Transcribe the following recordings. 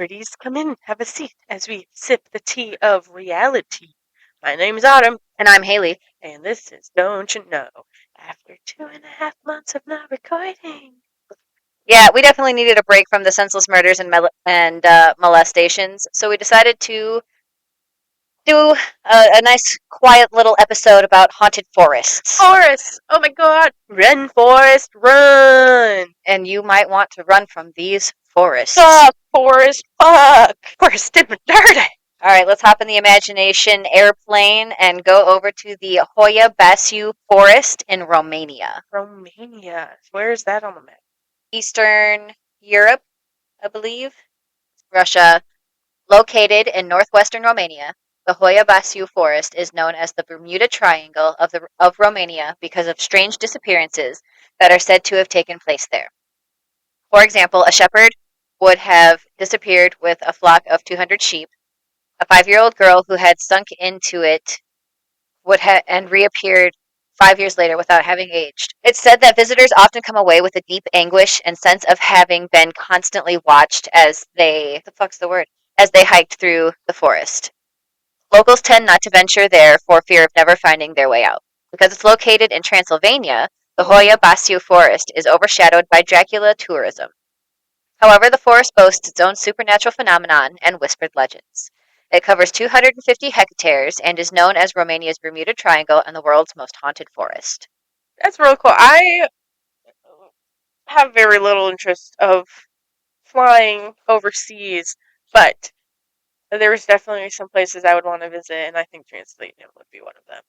pretties, come in, have a seat as we sip the tea of reality. My name's Autumn. And I'm Haley. And this is Don't You Know? After 2.5 months of not recording. Yeah, we definitely needed a break from the senseless murders and molestations, so we decided to do a nice, quiet little episode about haunted forests. Forest! Oh my god! Run, Forest, run! And you might want to run from these forests. Fuck, Forest, fuck! Forest did me dirty! All right, let's hop in the imagination airplane and go over to the Hoya Baciu Forest in Romania. Romania. Where is that on the map? Eastern Europe, I believe. Russia. Located in northwestern Romania, the Hoya Baciu Forest is known as the Bermuda Triangle of Romania because of strange disappearances that are said to have taken place there. For example, a shepherd would have disappeared with a flock of 200 sheep. A 5-year-old girl who had sunk into it and reappeared 5 years later without having aged. It's said that visitors often come away with a deep anguish and sense of having been constantly watched as they hiked through the forest. Locals tend not to venture there for fear of never finding their way out. Because it's located in Transylvania, the Hoya Baciu Forest is overshadowed by Dracula tourism. However, the forest boasts its own supernatural phenomenon and whispered legends. It covers 250 hectares and is known as Romania's Bermuda Triangle and the world's most haunted forest. That's real cool. I have very little interest of flying overseas, but there's definitely some places I would want to visit, and I think Transylvania would be one of them.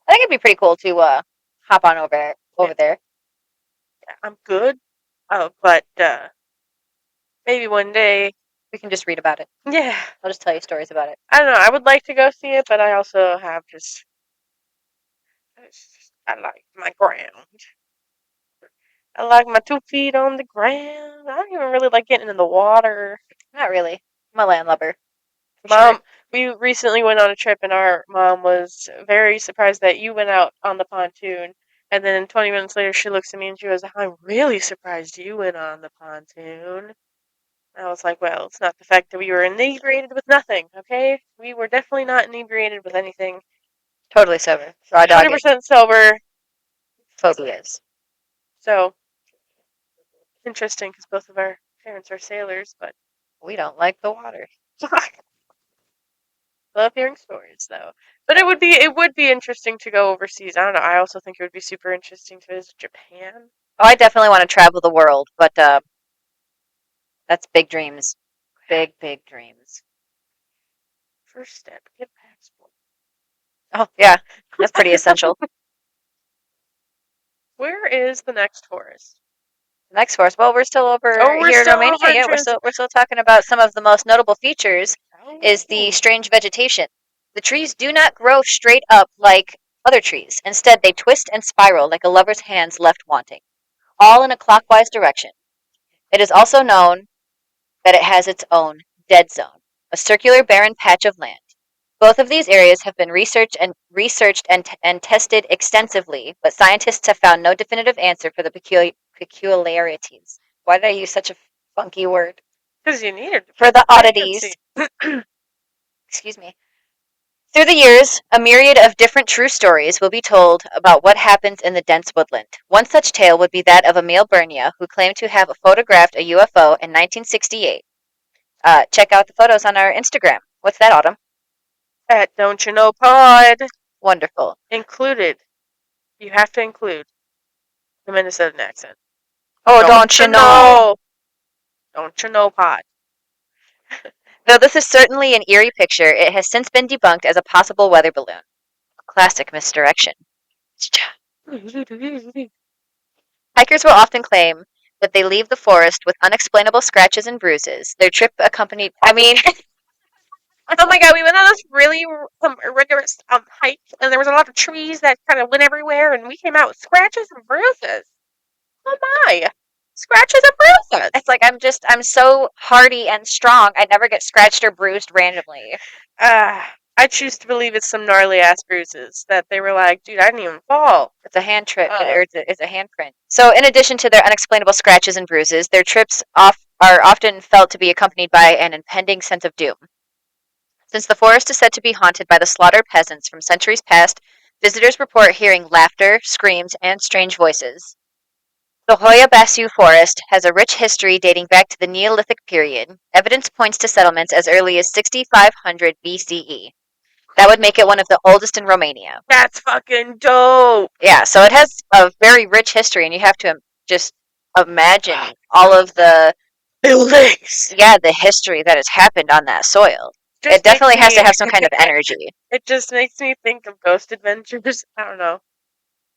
I think it'd be pretty cool to hop on over there. Yeah, I'm good, but maybe one day. We can just read about it. Yeah. I'll just tell you stories about it. I don't know. I would like to go see it, but I also have I like my ground. I like my 2 feet on the ground. I don't even really like getting in the water. Not really. I'm a landlubber. Mom, we recently went on a trip, and our mom was very surprised that you went out on the pontoon. And then 20 minutes later, she looks at me and she goes, I'm really surprised you went on the pontoon. I was like, well, it's not the fact that we were inebriated with nothing, okay? We were definitely not inebriated with anything. Totally sober. Raw dog. 100% sober. Phobias. So, interesting, because both of our parents are sailors, but we don't like the water. Love hearing stories, though. But it would be interesting to go overseas. I don't know. I also think it would be super interesting to visit Japan. Oh, I definitely want to travel the world, but that's big dreams. Big dreams. First step, get a passport. Oh, yeah. That's pretty essential. Where is the next forest? The next forest? Well, we're still over here in Romania. Yeah, we're still talking about some of the most notable features is the strange vegetation. The trees do not grow straight up like other trees. Instead, they twist and spiral like a lover's hands left wanting, all in a clockwise direction. It is also known that it has its own dead zone, a circular barren patch of land. Both of these areas have been researched and tested extensively, but scientists have found no definitive answer for the peculiarities. Why did I use such a funky word? Because you needed for the oddities. Excuse me. Through the years, a myriad of different true stories will be told about what happens in the dense woodland. One such tale would be that of a male Bernia who claimed to have photographed a UFO in 1968. Check out the photos on our Instagram. What's that, Autumn? At Don't You Know Pod. Wonderful. Included. You have to include the Minnesotan accent. Oh, don't you know? Don't You Know Pod. Though this is certainly an eerie picture, it has since been debunked as a possible weather balloon. Classic misdirection. Hikers will often claim that they leave the forest with unexplainable scratches and bruises. Their trip accompanied... oh my god, we went on this really rigorous hike, and there was a lot of trees that kind of went everywhere, and we came out with scratches and bruises. Oh my! Scratches and bruises! It's like I'm so hardy and strong, I never get scratched or bruised randomly. I choose to believe it's some gnarly ass bruises that they were like, dude, I didn't even fall. It's a hand trick, or it's a handprint. So, in addition to their unexplainable scratches and bruises, their trips are often felt to be accompanied by an impending sense of doom. Since the forest is said to be haunted by the slaughtered peasants from centuries past, visitors report hearing laughter, screams, and strange voices. The Hoya Basu Forest has a rich history dating back to the Neolithic period. Evidence points to settlements as early as 6500 BCE. That would make it one of the oldest in Romania. That's fucking dope. Yeah, so it has a very rich history, and you have to just imagine all of the Buildings. the history that has happened on that soil. Just It definitely has makes to me. have some kind of energy. It just makes me think of Ghost Adventures. I don't know.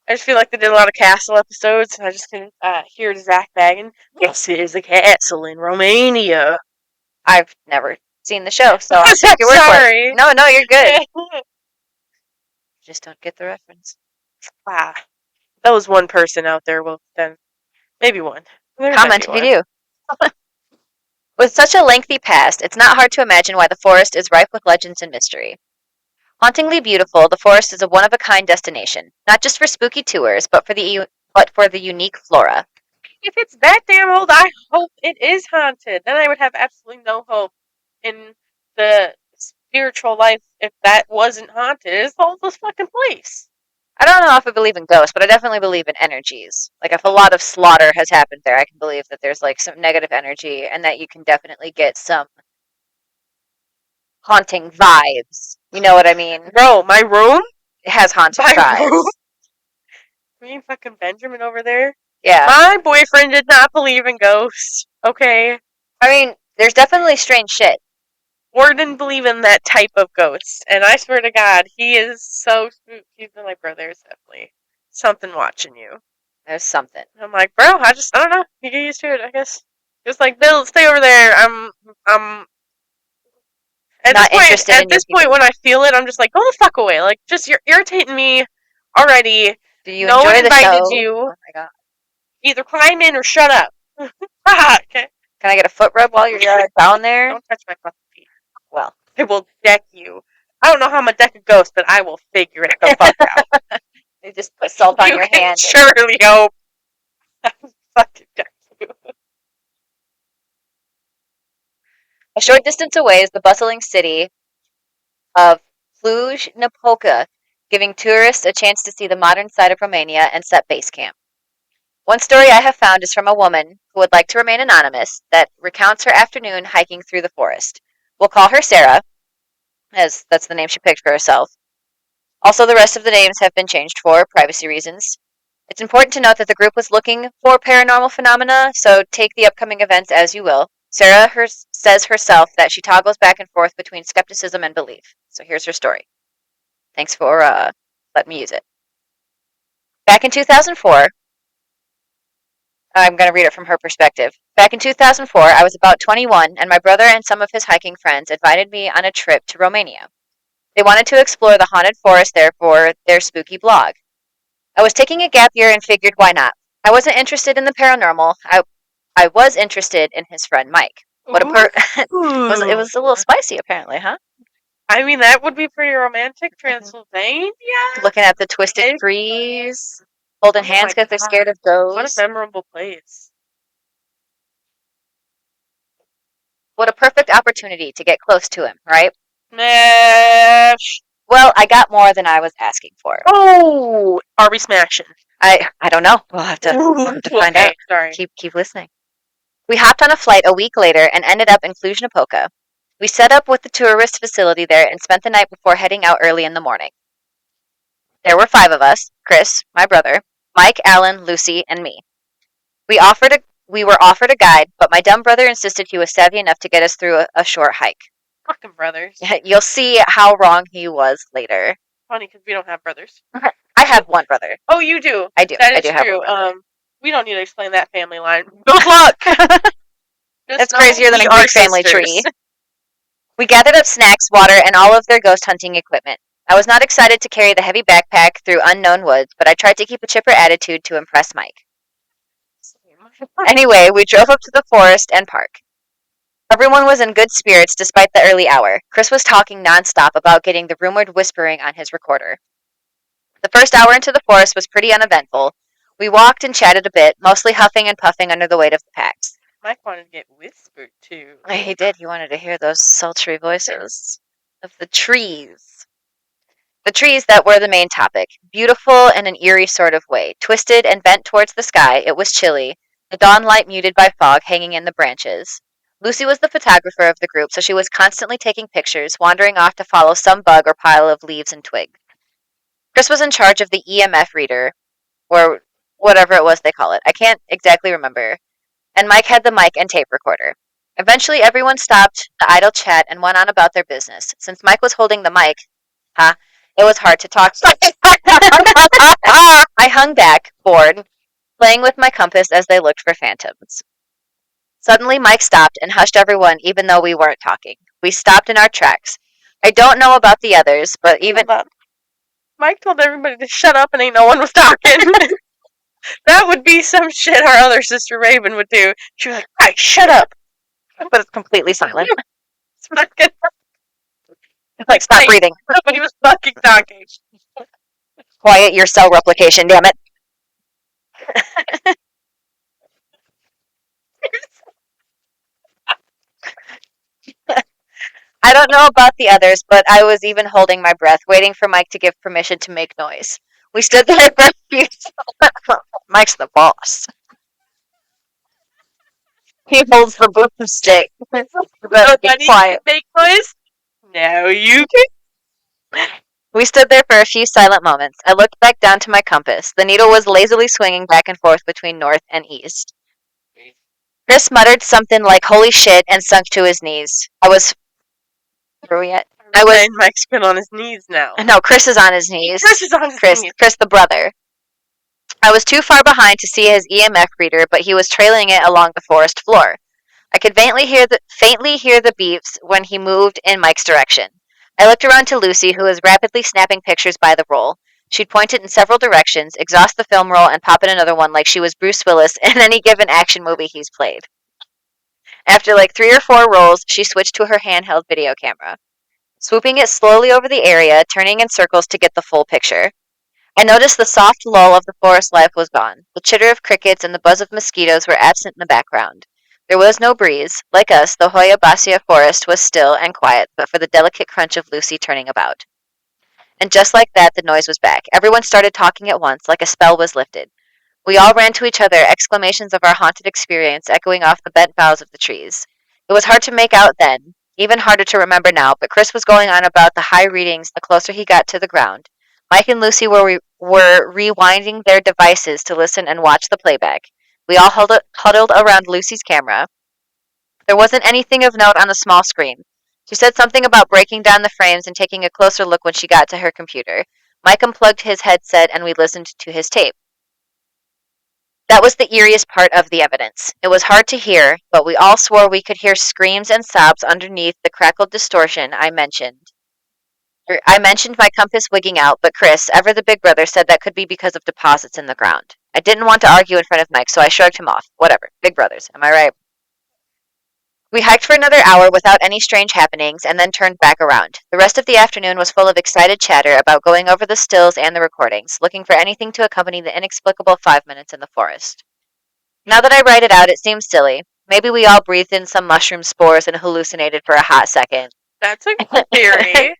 I just feel like they did a lot of castle episodes, and I just can hear Zach Baggin. This is a castle in Romania. I've never seen the show, so I'll take your word for it. Sorry. No, you're good. Just don't get the reference. Ah, that was one person out there. Well, then maybe one. There might Comment be if you one. do. With such a lengthy past, it's not hard to imagine why the forest is ripe with legends and mystery. Hauntingly beautiful, the forest is a one-of-a-kind destination, not just for spooky tours, but for the unique flora. If it's that damn old, I hope it is haunted. Then I would have absolutely no hope in the spiritual life if that wasn't haunted. It's the oldest fucking place. I don't know if I believe in ghosts, but I definitely believe in energies. Like if a lot of slaughter has happened there, I can believe that there's like some negative energy and that you can definitely get some haunting vibes. You know what I mean? Bro, my room? It has haunting My room? vibes. Me and fucking Benjamin over there? Yeah. My boyfriend did not believe in ghosts. Okay? I mean, there's definitely strange shit. Or didn't believe in that type of ghost. And I swear to God, he is so spooked. He's been like, bro, there's definitely something watching you. There's something. And I'm like, bro, I don't know. You get used to it, I guess. Just like, Bill, stay over there. I'm at Not this point, interested at in your this point, when I feel it, I'm just like, go the fuck away. Like, just you're irritating me already. Do you No one enjoy the invited show? you. Oh my god. Either climb in or shut up. Okay. Can I get a foot rub while you're down there? Don't touch my fucking feet. Well, I will deck you. I don't know how I'm gonna deck a ghost, but I will figure it the fuck out. they just put salt on You your can hand. surely hope. I will fucking deck you. A short distance away is the bustling city of Cluj-Napoca, giving tourists a chance to see the modern side of Romania and set base camp. One story I have found is from a woman who would like to remain anonymous that recounts her afternoon hiking through the forest. We'll call her Sarah, as that's the name she picked for herself. Also, the rest of the names have been changed for privacy reasons. It's important to note that the group was looking for paranormal phenomena, so take the upcoming events as you will. Sarah says herself that she toggles back and forth between skepticism and belief. So here's her story. Thanks for letting me use it. Back in 2004, I'm going to read it from her perspective. Back in 2004, I was about 21, and my brother and some of his hiking friends invited me on a trip to Romania. They wanted to explore the haunted forest there for their spooky blog. I was taking a gap year and figured why not. I wasn't interested in the paranormal. I was interested in his friend Mike. What a it was a little spicy apparently, huh? I mean, that would be pretty romantic. Transylvania? Looking at the twisted trees, holding hands because they're scared of What a ghosts. memorable place. What a perfect opportunity to get close to him, right? Smash. Well, I got more than I was asking for. Oh, are we smashing? I don't know. We'll have to find out. Sorry. Keep listening. We hopped on a flight a week later and ended up in Cluj-Napoca. We set up with the tourist facility there and spent the night before heading out early in the morning. There were 5 of us: Chris, my brother, Mike, Alan, Lucy, and me. We were offered a guide, but my dumb brother insisted he was savvy enough to get us through a short hike. Fucking brothers. You'll see how wrong he was later. Funny, because we don't have brothers. I have one brother. Oh, you do? I do. That is I do have true. one brother. We don't need to explain that family line. Good luck! That's crazier than a Greek family tree. We gathered up snacks, water, and all of their ghost hunting equipment. I was not excited to carry the heavy backpack through unknown woods, but I tried to keep a chipper attitude to impress Mike. Anyway, we drove up to the forest and park. Everyone was in good spirits despite the early hour. Chris was talking nonstop about getting the rumored whispering on his recorder. The first hour into the forest was pretty uneventful. We walked and chatted a bit, mostly huffing and puffing under the weight of the packs. Mike wanted to get whispered to. He did. He wanted to hear those sultry voices of the trees. The trees that were the main topic, beautiful in an eerie sort of way, twisted and bent towards the sky. It was chilly, the dawn light muted by fog hanging in the branches. Lucy was the photographer of the group, so she was constantly taking pictures, wandering off to follow some bug or pile of leaves and twigs. Chris was in charge of the EMF reader, or whatever it was they call it. I can't exactly remember. And Mike had the mic and tape recorder. Eventually, everyone stopped the idle chat and went on about their business. Since Mike was holding the mic, it was hard to talk. I hung back, bored, playing with my compass as they looked for phantoms. Suddenly, Mike stopped and hushed everyone, even though we weren't talking. We stopped in our tracks. I don't know about the others, but even. Hold on. Mike told everybody to shut up and ain't no one was talking. That would be some shit our other sister Raven would do. She'd be like, "Hey, shut up." But it's completely silent. It's fucking Like, stop breathing. nobody was fucking talking. Quiet your cell replication, damn it. I don't know about the others, but I was even holding my breath, waiting for Mike to give permission to make noise. We stood there for a few. Mike's the boss. He holds the broomstick. You better be Nobody quiet. make noise. Now you can. We stood there for a few silent moments. I looked back down to my compass. The needle was lazily swinging back and forth between north and east. Chris muttered something like "holy shit" and sunk to his knees. I was. Where are we at? I was. Mike's been on his knees now. No, Chris is on his knees. Chris is on his knees. Chris, the brother. I was too far behind to see his EMF reader, but he was trailing it along the forest floor. I could faintly hear the beeps when he moved in Mike's direction. I looked around to Lucy, who was rapidly snapping pictures by the roll. She'd point it in several directions, exhaust the film roll, and pop in another one like she was Bruce Willis in any given action movie he's played. After like 3 or 4 rolls, she switched to her handheld video camera, swooping it slowly over the area, turning in circles to get the full picture. I noticed the soft lull of the forest life was gone. The chitter of crickets and the buzz of mosquitoes were absent in the background. There was no breeze. Like us, the Hoya Basia forest was still and quiet, but for the delicate crunch of Lucy turning about. And just like that, the noise was back. Everyone started talking at once, like a spell was lifted. We all ran to each other, exclamations of our haunted experience echoing off the bent boughs of the trees. It was hard to make out then, even harder to remember now, but Chris was going on about the high readings the closer he got to the ground. Mike and Lucy were rewinding their devices to listen and watch the playback. We all huddled around Lucy's camera. There wasn't anything of note on the small screen. She said something about breaking down the frames and taking a closer look when she got to her computer. Mike unplugged his headset and we listened to his tape. That was the eeriest part of the evidence. It was hard to hear, but we all swore we could hear screams and sobs underneath the crackled distortion I mentioned. I mentioned my compass wigging out, but Chris, ever the big brother, said that could be because of deposits in the ground. I didn't want to argue in front of Mike, so I shrugged him off. Whatever. Big brothers. Am I right? We hiked for another hour without any strange happenings and then turned back around. The rest of the afternoon was full of excited chatter about going over the stills and the recordings, looking for anything to accompany the inexplicable 5 minutes in the forest. Now that I write it out, it seems silly. Maybe we all breathed in some mushroom spores and hallucinated for a hot second. That's a good theory.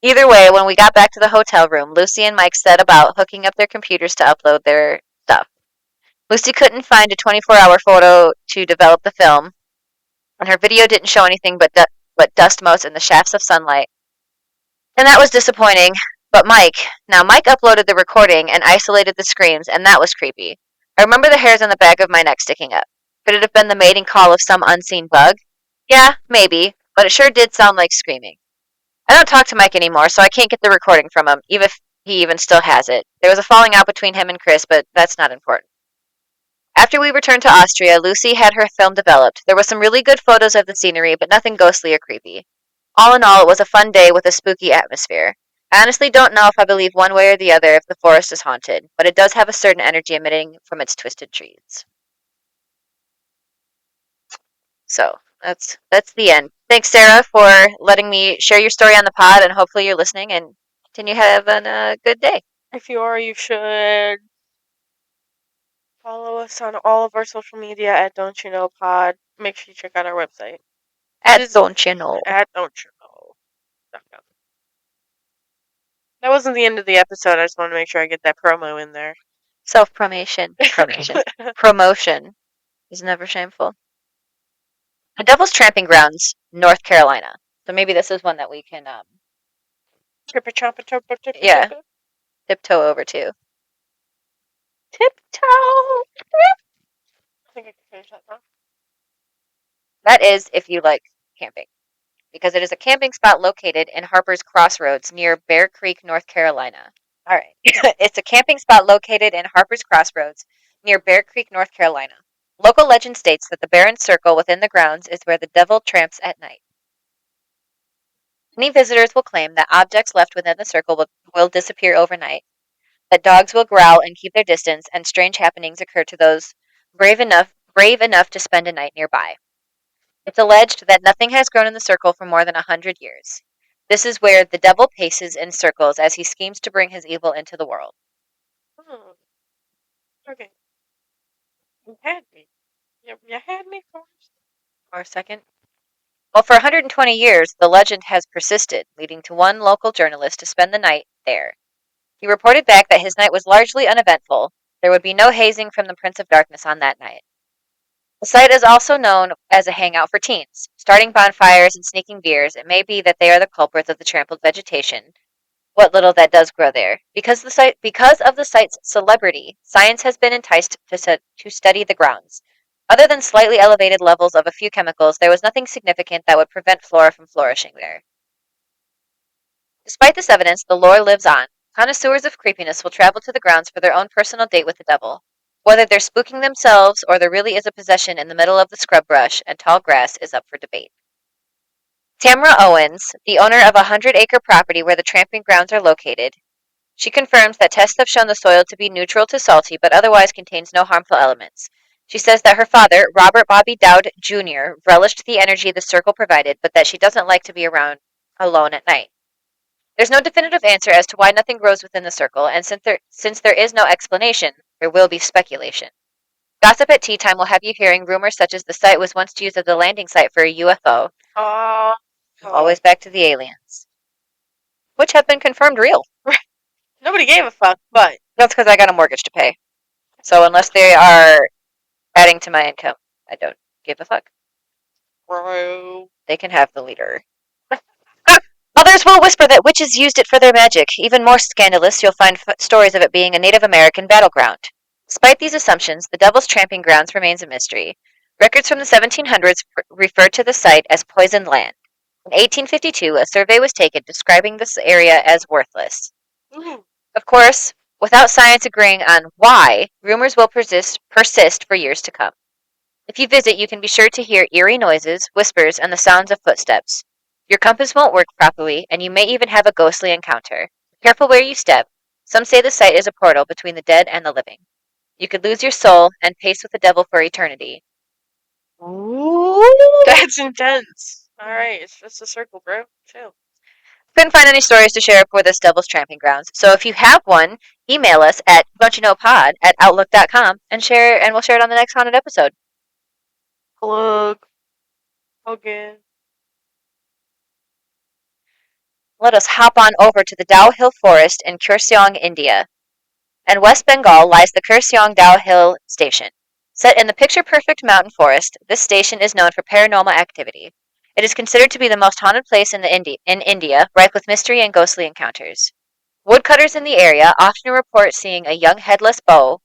Either way, when we got back to the hotel room, Lucy and Mike set about hooking up their computers to upload their stuff. Lucy couldn't find a 24-hour photo to develop the film, and her video didn't show anything but dust motes and the shafts of sunlight. And that was disappointing. But Mike uploaded the recording and isolated the screams, and that was creepy. I remember the hairs on the back of my neck sticking up. Could it have been the mating call of some unseen bug? Yeah, maybe, but it sure did sound like screaming. I don't talk to Mike anymore, so I can't get the recording from him, even if he even still has it. There was a falling out between him and Chris, but that's not important. After we returned to Austria, Lucy had her film developed. There were some really good photos of the scenery, but nothing ghostly or creepy. All in all, it was a fun day with a spooky atmosphere. I honestly don't know if I believe one way or the other if the forest is haunted, but it does have a certain energy emitting from its twisted trees. So, that's the end. Thanks, Sarah, for letting me share your story on the pod, and hopefully you're listening and continue having a good day. If you are, you should follow us on all of our social media at Don't You Know Pod. make sure you check out our website, which At is Don't You Know. at don'tyouknow.com. That wasn't the end of the episode. I just want to make sure I get that promo in there. Self-promotion. Promotion is never shameful. The Devil's Tramping Grounds, North Carolina. So maybe this is one that we can, yeah, tiptoe over to. Tiptoe! I think I can finish that now. That is if you like camping, because it is a camping spot located in Harper's Crossroads near Bear Creek, North Carolina. All right. It's a camping spot located in Harper's Crossroads near Bear Creek, North Carolina. Local legend states that the barren circle within the grounds is where the devil tramps at night. Many visitors will claim that objects left within the circle will disappear overnight, that dogs will growl and keep their distance, and strange happenings occur to those brave enough to spend a night nearby. It's alleged that nothing has grown in the circle for more than 100 years. This is where the devil paces in circles as he schemes to bring his evil into the world. Oh, okay. You had me. You had me first. Or a second. Well, for 120 years, the legend has persisted, leading to one local journalist to spend the night there. He reported back that his night was largely uneventful. There would be no hazing from the Prince of Darkness on that night. The site is also known as a hangout for teens. Starting bonfires and sneaking beers, it may be that they are the culprits of the trampled vegetation, what little that does grow there. Because of the site's celebrity, science has been enticed to study the grounds. Other than slightly elevated levels of a few chemicals, there was nothing significant that would prevent flora from flourishing there. Despite this evidence, the lore lives on. Connoisseurs of creepiness will travel to the grounds for their own personal date with the devil. Whether they're spooking themselves or there really is a possession in the middle of the scrub brush and tall grass is up for debate. Tamara Owens, the owner of a 100-acre property where the tramping grounds are located, she confirms that tests have shown the soil to be neutral to salty but otherwise contains no harmful elements. She says that her father, Robert Bobby Dowd Jr., relished the energy the circle provided, but that she doesn't like to be around alone at night. There's no definitive answer as to why nothing grows within the circle, and since there is no explanation, there will be speculation. Gossip at Tea Time will have you hearing rumors such as the site was once used as a landing site for a UFO. Oh, Always back to the aliens, which have been confirmed real. nobody gave a fuck, but That's because I got a mortgage to pay. So unless they are adding to my income, I don't give a fuck. bro. They can have the leader. Others will whisper that witches used it for their magic. Even more scandalous, you'll find stories of it being a Native American battleground. Despite these assumptions, the Devil's Tramping Grounds remains a mystery. Records from the 1700s refer to the site as poisoned land. In 1852, a survey was taken describing this area as worthless. Ooh. Of course, without science agreeing on why, rumors will persist for years to come. If you visit, you can be sure to hear eerie noises, whispers, and the sounds of footsteps. Your compass won't work properly, and you may even have a ghostly encounter. Careful where you step. Some say the site is a portal between the dead and the living. You could lose your soul and pace with the devil for eternity. Ooh, that's intense. All right, it's just a circle, bro. Chill. Couldn't find any stories to share for this Devil's Tramping Grounds, so if you have one, email us at don'tyouknowpod@outlook.com and we'll share it on the next haunted episode. Plug. Again. Let us hop on over to the Dao Hill Forest in Kurseong, India. In West Bengal lies the Kurseong Dao Hill Station. Set in the picture-perfect mountain forest, this station is known for paranormal activity. It is considered to be the most haunted place in India, rife with mystery and ghostly encounters. Woodcutters in the area often report seeing a young headless boy.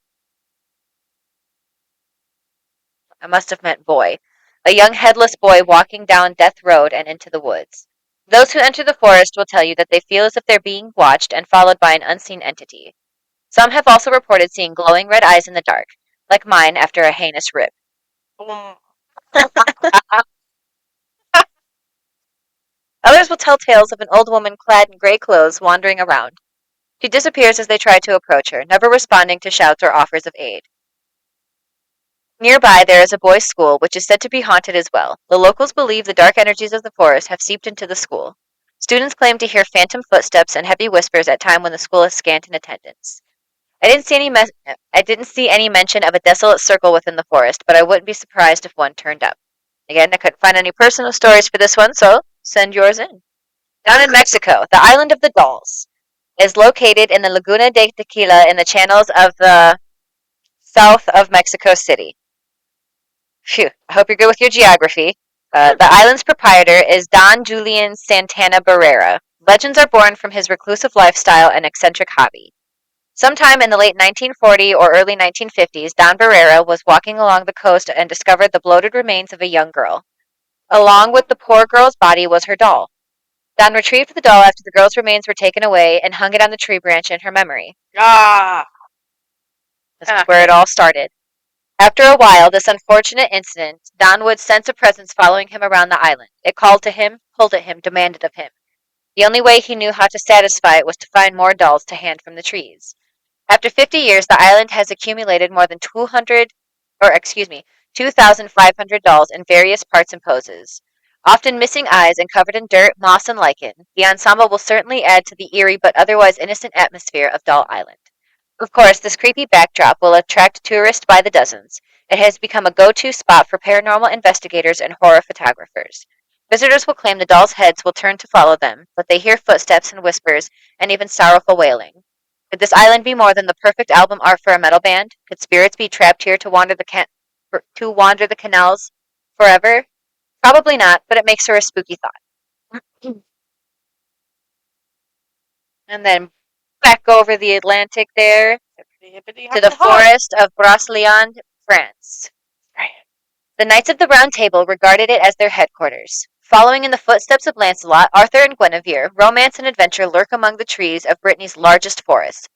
I must have meant boy. A young headless boy walking down Death Road and into the woods. Those who enter the forest will tell you that they feel as if they're being watched and followed by an unseen entity. Some have also reported seeing glowing red eyes in the dark, like mine after a heinous rip. Boom. Others will tell tales of an old woman clad in gray clothes wandering around. She disappears as they try to approach her, never responding to shouts or offers of aid. Nearby, there is a boys' school, which is said to be haunted as well. The locals believe the dark energies of the forest have seeped into the school. Students claim to hear phantom footsteps and heavy whispers at time when the school is scant in attendance. I didn't see any mention of a desolate circle within the forest, but I wouldn't be surprised if one turned up. Again, I couldn't find any personal stories for this one, so send yours in. Down in Mexico, the island of the Dolls is located in the Laguna de Tequila in the channels of the south of Mexico City. Phew, I hope you're good with your geography. The island's proprietor is Don Julian Santana Barrera. Legends are born from his reclusive lifestyle and eccentric hobby. Sometime in the late 1940s or early 1950s, Don Barrera was walking along the coast and discovered the bloated remains of a young girl. Along with the poor girl's body was her doll. Don retrieved the doll after the girl's remains were taken away and hung it on the tree branch in her memory. Ah, This is where it all started. After a while, this unfortunate incident, Don would sense a presence following him around the island. It called to him, pulled at him, demanded of him. The only way he knew how to satisfy it was to find more dolls to hand from the trees. After 50 years, the island has accumulated more than 2,500 dolls in various parts and poses. Often missing eyes and covered in dirt, moss, and lichen, the ensemble will certainly add to the eerie but otherwise innocent atmosphere of Doll Island. Of course, this creepy backdrop will attract tourists by the dozens. It has become a go-to spot for paranormal investigators and horror photographers. Visitors will claim the dolls' heads will turn to follow them, but they hear footsteps and whispers and even sorrowful wailing. Could this island be more than the perfect album art for a metal band? Could spirits be trapped here to wander the canals forever? Probably not, but it makes her a spooky thought. And then back over the Atlantic there hippity hippity to the hoppity hop. forest of Brocéliande, France. The Knights of the Round Table regarded it as their headquarters. Following in the footsteps of Lancelot, Arthur and Guinevere, romance and adventure lurk among the trees of Brittany's largest forest,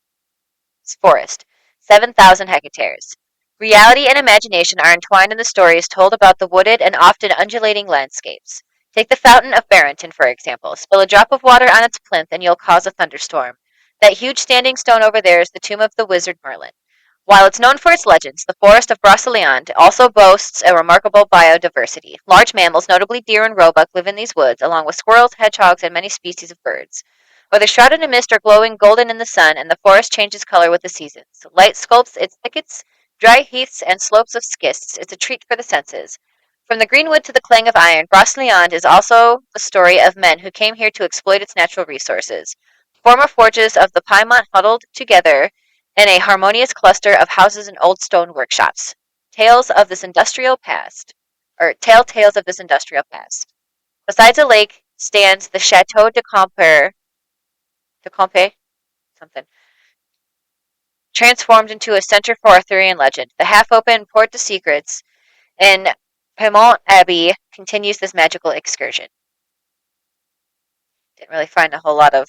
7,000 hectares. Reality and imagination are entwined in the stories told about the wooded and often undulating landscapes. Take the Fountain of Barrington, for example. Spill a drop of water on its plinth and you'll cause a thunderstorm. That huge standing stone over there is the tomb of the wizard Merlin. While it's known for its legends, the forest of Brocéliande also boasts a remarkable biodiversity. Large mammals, notably deer and roebuck, live in these woods, along with squirrels, hedgehogs, and many species of birds. Whether shrouded in mist or glowing golden in the sun, and the forest changes color with the seasons. Light sculpts its thickets, dry heaths, and slopes of schists. It's a treat for the senses. From the greenwood to the clang of iron, Brocéliande is also the story of men who came here to exploit its natural resources. Former forges of the Piedmont huddled together in a harmonious cluster of houses and old stone workshops. Tales of this industrial past, or tales of this industrial past. Besides a lake stands the Chateau de Compe, something, transformed into a center for Arthurian legend. The half-open Porte de Secrets in Piedmont Abbey continues this magical excursion. Didn't really find a whole lot of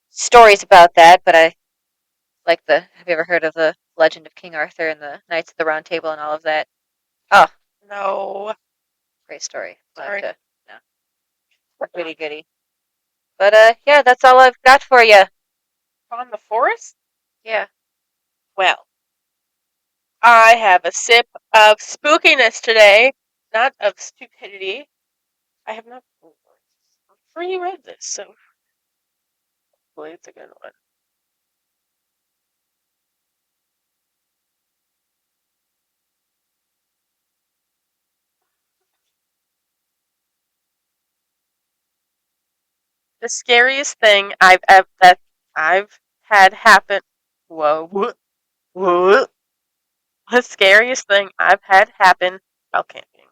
stories about that, but I like the. Have you ever heard of the legend of King Arthur and the Knights of the Round Table and all of that? Oh, No. great story. Sorry. No, goody goody. But yeah, that's all I've got for you. On the forest? Yeah. Well, I have a sip of spookiness today, not of stupidity. I have not reread this, so hopefully it's a good one. The scariest thing that I've had happen. Whoa, whoa. The scariest thing I've had happen while camping.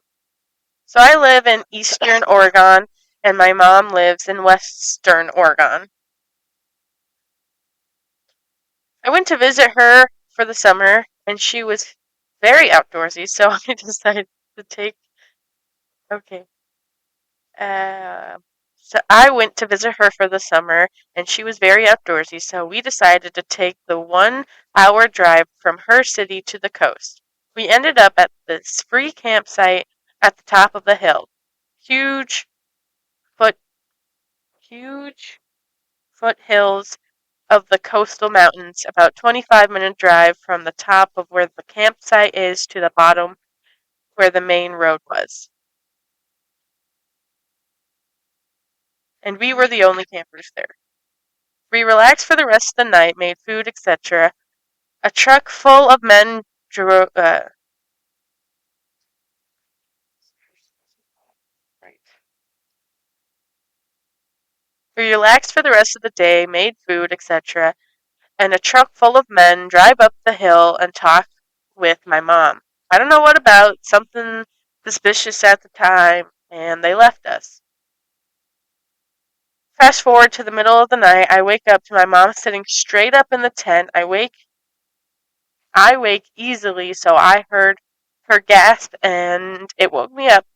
So I live in eastern Oregon, and my mom lives in western Oregon. I went to visit her for the summer, and she was very outdoorsy, so I decided to take. Okay. Uh, so I went to visit her for the summer, and she was very outdoorsy, so we decided to take the 1 hour drive from her city to the coast. We ended up at this free campsite at the top of the hill. Huge foot, huge foothills of the coastal mountains, about 25-minute drive from the top of where the campsite is to the bottom where the main road was. And we were the only campers there. We relaxed for the rest of the night, made food, etc. A truck full of men We relaxed for the rest of the day, made food, etc., and a truck full of men drive up the hill and talk with my mom. I don't know what about, something suspicious at the time, and they left us. Fast forward to the middle of the night, I wake up to my mom sitting straight up in the tent. I wake easily, so I heard her gasp and it woke me up.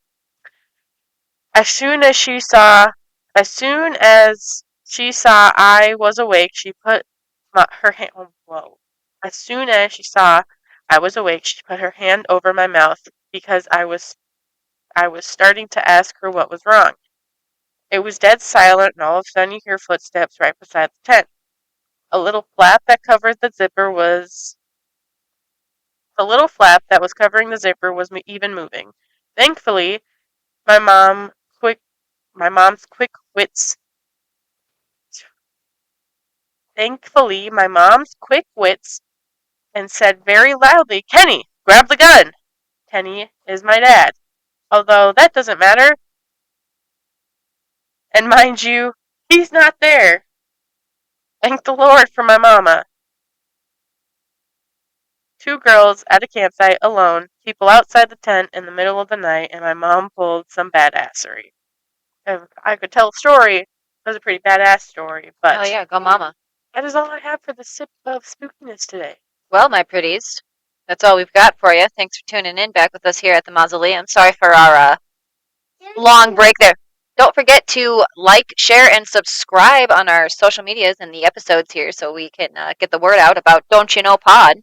As soon as she saw as soon as she saw I was awake, she put her hand whoa. As soon as she saw I was awake, she put her hand over my mouth because I was starting to ask her what was wrong. It was dead silent, and all of a sudden you hear footsteps right beside the tent. A little flap that covered the zipper was The little flap that was covering the zipper was even moving. Thankfully, my mom quick my mom's quick wits thankfully my mom's quick wits and said very loudly, "Kenny, grab the gun." Kenny is my dad. Although that doesn't matter, and mind you, he's not there. Thank the Lord for my mama. Two girls at a campsite alone, people outside the tent in the middle of the night, and my mom pulled some badassery. If I could tell a story, it was a pretty badass story, Oh but yeah, go mama. that is all I have for the sip of spookiness today. Well, my pretties, that's all we've got for you. Thanks for tuning in back with us here at the mausoleum. Sorry for our long break there. Don't forget to like, share, and subscribe on our social medias and the episodes here so we can get the word out about Don't You Know Pod.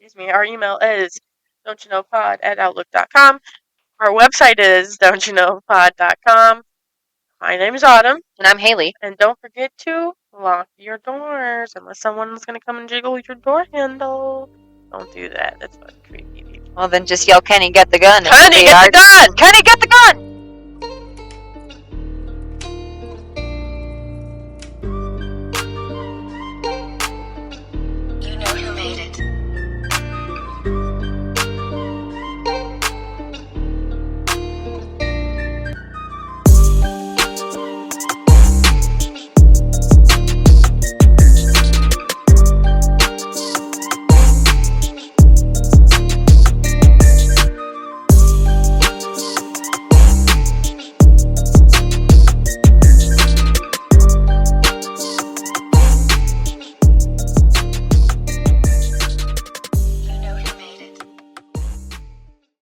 Excuse me, our email is don'tyouknowpod@outlook.com. Our website is don'tyouknowpod.com. My name is Autumn. And I'm Haley. And don't forget to lock your doors unless someone's going to come and jiggle your door handle. Don't do that. That's what creepy people. Well, then just yell, Kenny, get the gun. Kenny, get the gun! Kenny, get the gun!